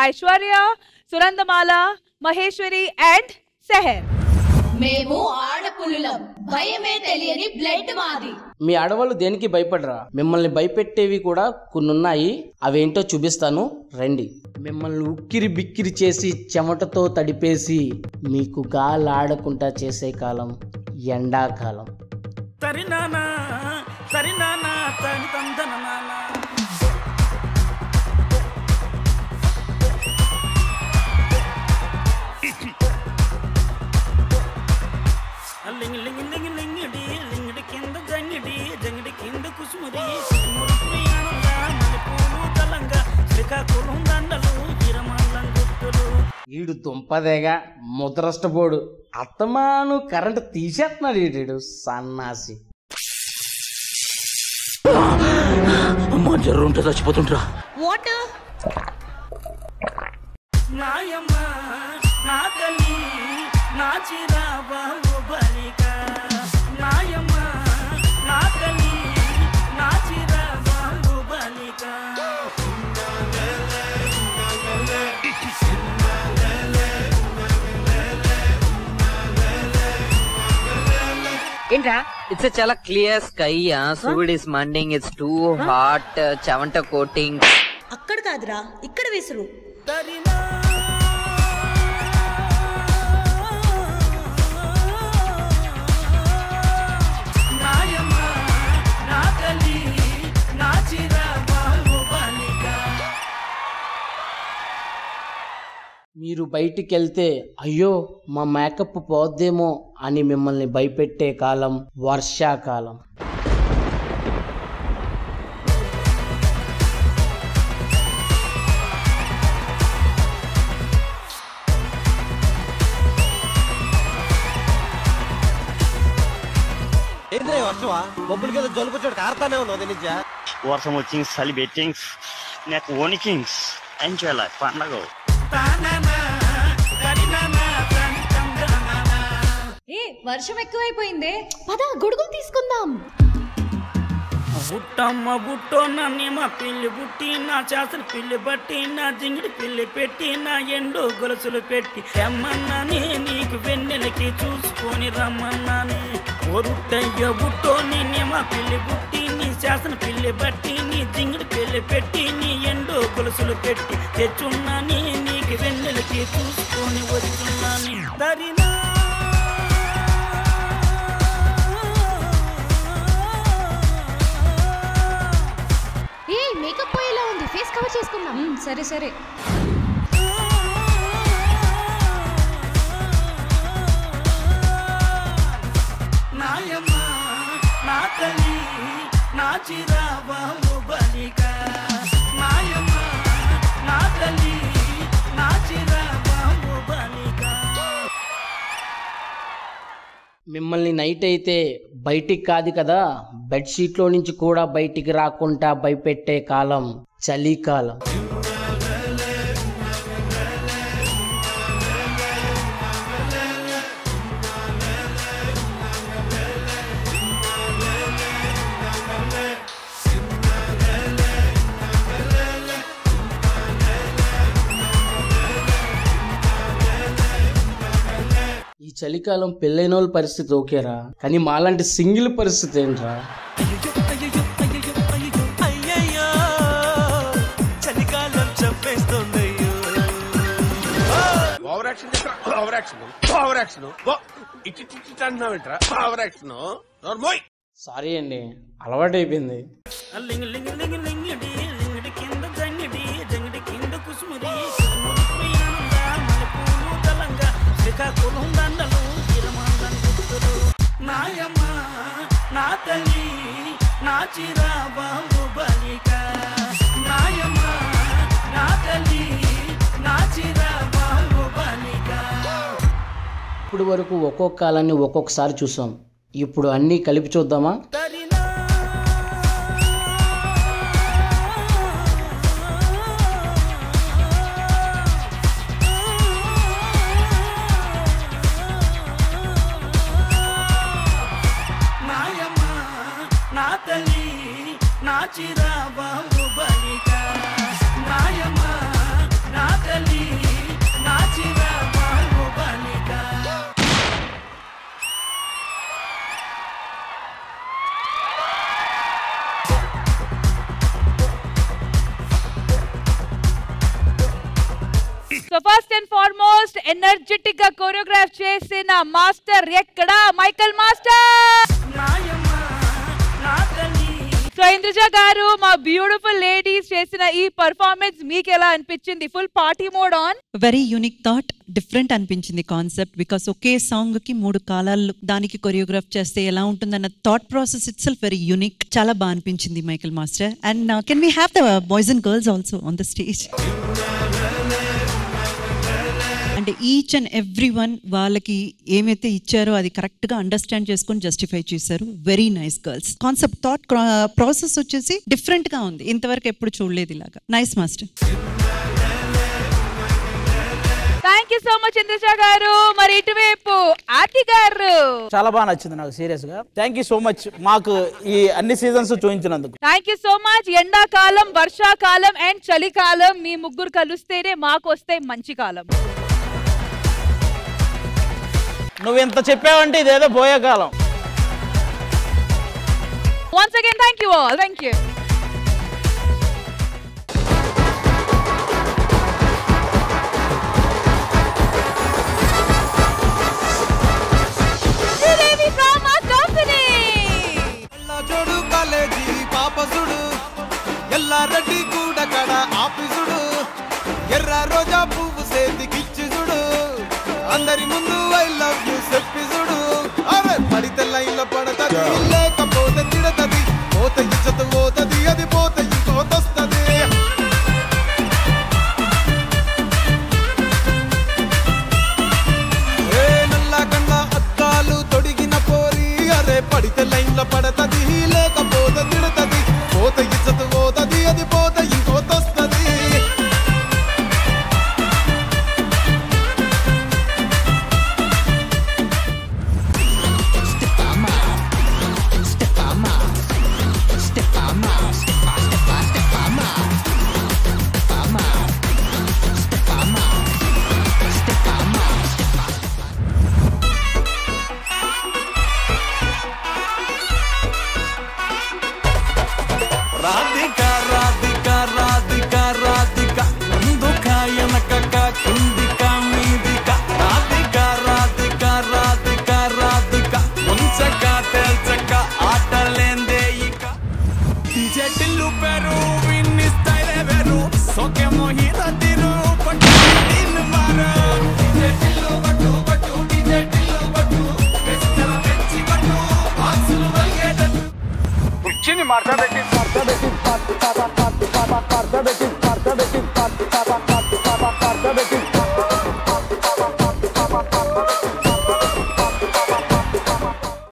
Aishwarya, సునందమాల, Maheshwari and సెహర్. మేము ఆడపులులం, భయమే తెలియని బ్లడ్ మాది. మీ ఆడవాళ్ళు దేనికి భయపడరా? మిమ్మల్ని భయపెట్టేవి కూడా కొన్ని ఉన్నాయి, అవేంటో చూపిస్తాను రండి. మిమ్మల్ని ఉక్కిరి బిక్కిరి చేసి చెమటతో తడిపేసి మీకు గాలాడకుండా చేసే కాలం ఎండాకాలం. సరినానా సరినానా తని తందన లింగి లింగి లింగి లింగిడి లింగిడి కింద జంగిడి జంగిడి కింద కుసుమరి మల్లెపూలు తలంగా శ్రీకాకుళం దండలు ఇరమల్లంగుట్టులు. ఈడు దుంపదేగా ముద్రష్టపోడు అత్తమాను కరెంటు తీసేస్తున్నాడు ఈడు సన్నాసి. అమ్మా జర్రు ఉంటే చచ్చిపోతుంటరా. వాటర్ నాయమ్మ నా తల్లి నా చిరాబాబు బలిక. నాయమ్మ నా తల్లి నా చిరాబాబు బలిక. ఏంట్రా? ఇట్స్ చాలా క్లియర్ స్కై. సూర్యుడ్ ఇస్ మండింగ్. It's too hot. చెవంట కోటింగ్. అక్కడ కాదురా, ఇక్కడ విసురు. మీరు బయటికి వెళ్తే అయ్యో మా మేకప్ పోద్దేమో అని మిమ్మల్ని భయపెట్టే కాలం వర్షాకాలం. వర్షమా? బొబ్బులకి ఏదో జలుపు వచ్చాడు కారుతానే ఉన్నావు నిజ. వర్షం వచ్చి చలి బెట్టింగ్స్ నాకు ఓనికింగ్స్ ఎంజాయ్ లైఫ్ పండగ. ఏ వర్షం ఎక్కువైపోయిందే, పద గొడుగులు తీసుకుందాం. బుట్టమ్మ బుట్టో నన్నేమ పిల్లి బుట్టి నా చేసలు పిల్లి బట్టి నా జింగిడి పిల్లి పెట్టి నా ఎండు గొలుసులు పెట్టి రమ్మన్నానే నీకు వెన్నెలకి చూసుకొని రమ్మన్నానే. ఒరుట్టయ్య బుట్టో నేనేమ పిల్లి బుట్టి నీ చేసన పిల్లి బట్టి నీ జింగిడి పిల్లి పెట్టి నీ ఎండు గొలుసులు పెట్టి తెచ్చున్నానే నీకు వెన్నెలకి చూసుకొని వచ్చున్నానే. దరినా ఏ మేకప్ పోయేలా ఉంది, ఫేస్ కవర్ చేసుకుందాం. సరే సరే. నాయమ్మ నా తల్లి నా చిరాబాబు బలిక. నాయమ్మ నా తల్లి నా చిరాబాబు బలిక. మిమ్మల్ని నైట్ అయితే బయటికి కాదు కదా, బెడ్షీట్లో నుంచి కూడా బయటికి రాకుండా భయపెట్టే కాలం చలికాలం. ఈ చలికాలం పెళ్ళైన వాళ్ళ పరిస్థితి ఓకేరా, కానీ మాలాంటి సింగిల్ పరిస్థితి ఏంట్రా? సారీ అండి, అలవాటైపోయింది. నాయమ్మ నా తల్లి నా చిరాబాబు బలిక. నాయమ్మ నా తల్లి నా చిరాబాబు బలిక. ఇప్పుడు వరకు ఒక్కొక్క కాలాన్ని ఒక్కొక్కసారి చూసాం, ఇప్పుడు అన్నీ కలిపి చూద్దామా? నా చిరాబాబు బలిక. నాయమ్మ నా తల్లి ఫస్ట్ అండ్ ఫార్మోస్ట్ ఎనర్జెటిక్ గా కోరియోగ్రాఫ్ చేసిన మాస్టర్ ఎక్కడ? Michael master. సో ఇంద్రజ గారు, మా బ్యూటిఫుల్ లేడీస్ చేసిన ఈ పర్ఫార్మెన్స్ మీకు ఎలా అనిపించింది? Full party mode on. Very unique thought, different అనిపించింది కాన్సెప్ట్. బికాస్ ఒకే సాంగ్ కి 3 కాలాలు దానికి కొరియోగ్రాఫ్ చేస్తే ఎలా ఉంటుందన్న thought process it self very unique. చాలా బాగా అనిపించింది Michael master. And can we have the boys and girls also on the stage? అంటే ఈచ్ అండ్ ఎవ్రీ వన్ వాళ్ళకి ఏమైతే ఇచ్చారో అది కరెక్ట్ గా అండర్స్టాండ్ చేసుకొని జస్టిఫై చేశారు. Very nice girls. Concept thought process వచ్చేసి డిఫరెంట్ గా ఉంది, ఇంతవరకు ఎప్పుడు చూడలేదు ఇలాగా. Nice master. Thank you so much Indraja గారు. మరి ఇటువైపు ఆర్తి గారు. చాలా బాగా నచ్చింది నాకు సీరియస్ గా. థ్యాంక్ యూ సో మచ్ మాకు ఈ అన్ని సీజన్స్ చూపించినందుకు. Thank you so much. ఎండాకాలం, వర్షాకాలం అండ్ చలికాలం మీ ముగ్గురు కలిస్తేనే మాకు వస్తే మంచి కాలం. నువ్వు ఎంత చెప్పావంటే ఇదేదో పోయే కాలం. Once again, thank you all. Thank you. Sridevi from our company. జోడు కాలేజీ పాపసుడు ఎల్లారెడ్డి కూడా కడ ఆఫీసుడు ఎర్ర రోజా పువ్వు సేతికిచ్చి చూడు అందరి ముందు ఐ లవ్ యూ చెప్పి చూడు. అరే పడితే లైన్లో పడతది, లేకపోతే తిడతది, పోతే ఇచ్చత పోతది, అది పోతే ఇంకోతొస్తది. ఏ నల్ల కళ్ళ అద్దాలు తొడిగిన పోరి, అరే పడితే లైన్లో పడతది, లేకపోతే తిడతది, పోతే ఇచ్చత పోతది, అది పోతే ఇంకోతొస్తది. రాధిక రాధిక రాధిక రాధిక ముందుక వెనకక కిందిక మీదిక రాధిక రాధిక రాధిక రాధిక ముంచక తెల్చక ఆటలేందే ఇక చెట్టిల్లు పెరు విన్ని స్టైల్ వెరు సోకే మోహిత తిరు పట్టు నిన్ను మారు చెట్టిల్లు పట్టు పట్టు చెట్టిల్లు పట్టు వెచ్చల వెచ్చి పట్టు బాక్సులు వల్గేటట్టు కుర్చీని మార్చబెట్టి